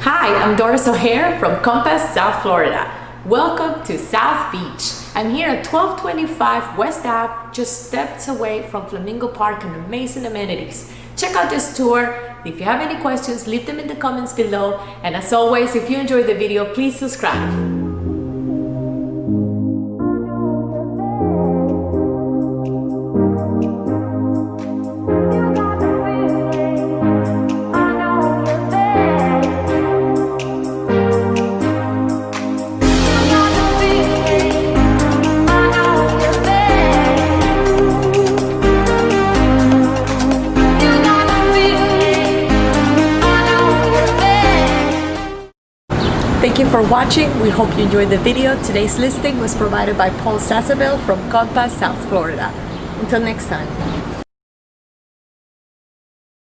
Hi, I'm Doris O'Hare from Compass, South Florida. Welcome to South Beach. I'm here at 1225 West Ave, just steps away from Flamingo Park and amazing amenities. Check out this tour. If you have any questions, leave them in the comments below. And as always, if you enjoyed the video, please subscribe. Thank you for watching. We hope you enjoyed the video. Today's listing was provided by Paul Sasabel from Compass, South Florida. Until next time.